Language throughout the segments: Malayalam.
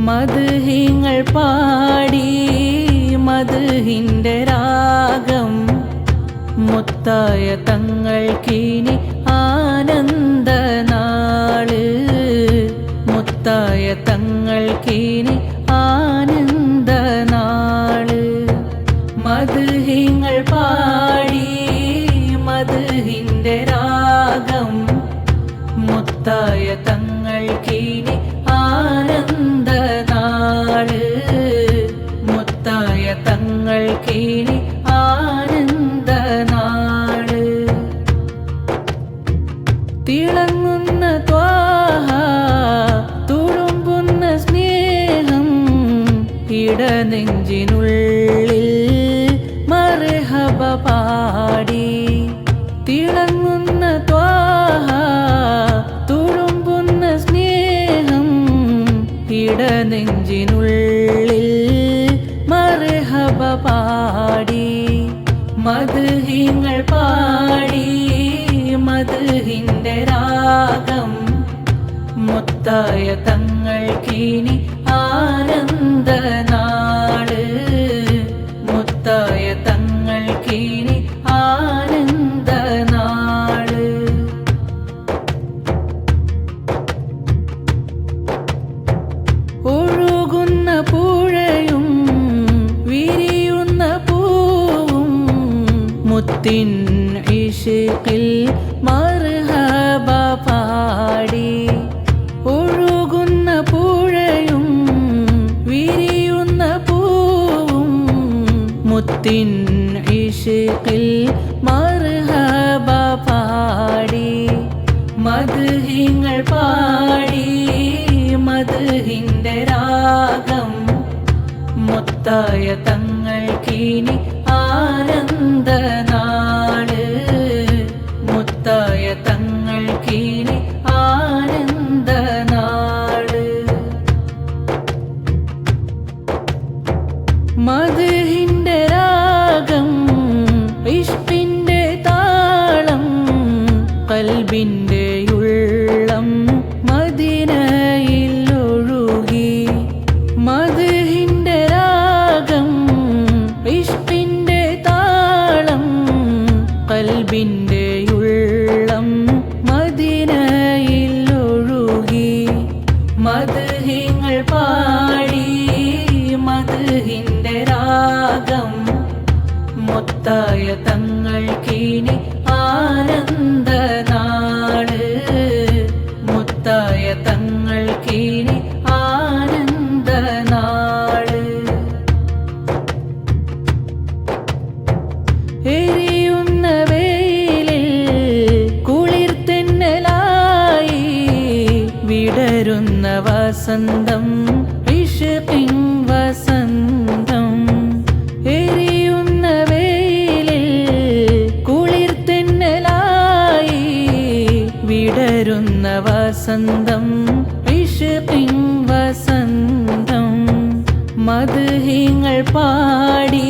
മദ്ഹിങ്ങൾ പാടി മദ്ഹിൻ്റെ രാഗം മുത്തായ തങ്ങൾക്കിനി ആനന്ദനാള് മുത്തായ തങ്ങൾക്കിനി ആനന്ദനാള് മദ്ഹിങ്ങൾ പാടി മദ്ഹിൻ്റെ രാഗം മുത്തായ തങ്ങൾക്കിനി ആനന്ദനാള് മുത്തായ തങ്ങൾക്കിനി ആനന്ദനാള് തിളങ്ങുന്ന ത്വാഹ തുളുമ്പുന്ന സ്നേഹം ഇടനെഞ്ചിനുള്ളിൽ മർഹബ പാടി തിളങ്ങുന്ന ത്വാഹ തുളുമ്പുന്ന സ്നേഹം ഇടനെഞ്ചിനുള്ളിൽ മർഹബ പാടി മദ്ഹിങ്ങൾ പാടി മദ്ഹിൻ്റെ രാഗം മുത്തായ തങ്ങൾക്കിനി ആനന്ദനാള് മുത്തായ തങ്ങൾക്കിനി ആനന്ദനാള് ഒഴുകുന്ന പുഴയും വിരിയുന്ന പൂവും മുത്തിൻ ഇഷ്കിൽ മർഹബ പാടി ഒഴുകുന്ന പുഴയും വിരിയുന്ന പൂവും മുത്തിൻ ഇഷ്കിൽ മർഹബ പാടി മദ്ഹിങ്ങൾ പാടി മദ്ഹിൻ്റെ രാഗം മുത്തായ തങ്ങൾക്കിനി ആനന്ദനാള് മുത്തായ തങ്ങൾക്കിനി ആനന്ദനാള് മദ്ഹിൻ്റെ രാഗം ഇഷ്കിൻ്റെ താളം ഖൽബിൻ്റെ ഉള്ളം മദീനയിൽ ഒഴുകി മദ്ഹിൻ്റെ രാഗം ഇഷ്കിൻ്റെ താളം ഖൽബിൻ്റെ ഉള്ളം മദീനയിൽ ഒഴുകി മദ്ഹിങ്ങൾ പാടി മദ്ഹിൻ്റെ രാഗം മുത്തായ തങ്ങൾക്കിനി ആനന്ദനാള് മുത്തായ തങ്ങൾക്കിനി ആനന്ദനാള് എരിയുന്ന വെയിലിൽ കുളിർതെന്നലായി വിടരുന്ന വസന്തം ഇഷ്കിൻ വസന്തം എരിയുന്ന വെയിലിൽ കുളിർതെന്നലായി വിടരുന്ന വസന്തം ഇഷ്കിൻ വസന്തം മദ്ഹിങ്ങൾ പാടി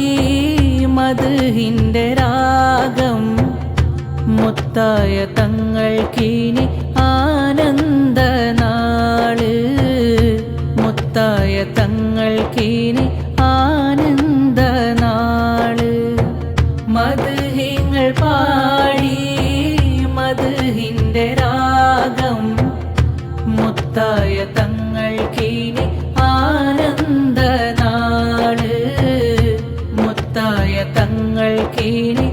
മദ്ഹിൻ്റെ രാഗം മുത്തായ തങ്ങൾക്കിനി ആനന്ദനാള് മുത്തായ തങ്ങൾക്കിനി ആനന്ദനാള് മദ്ഹിങ്ങൾ പാടി മദ്ഹിൻ്റെ രാഗം മുത്തായ തങ്ങൾക്കിനി ആനന്ദനാള് മുത്തായ തങ്ങൾക്കിനി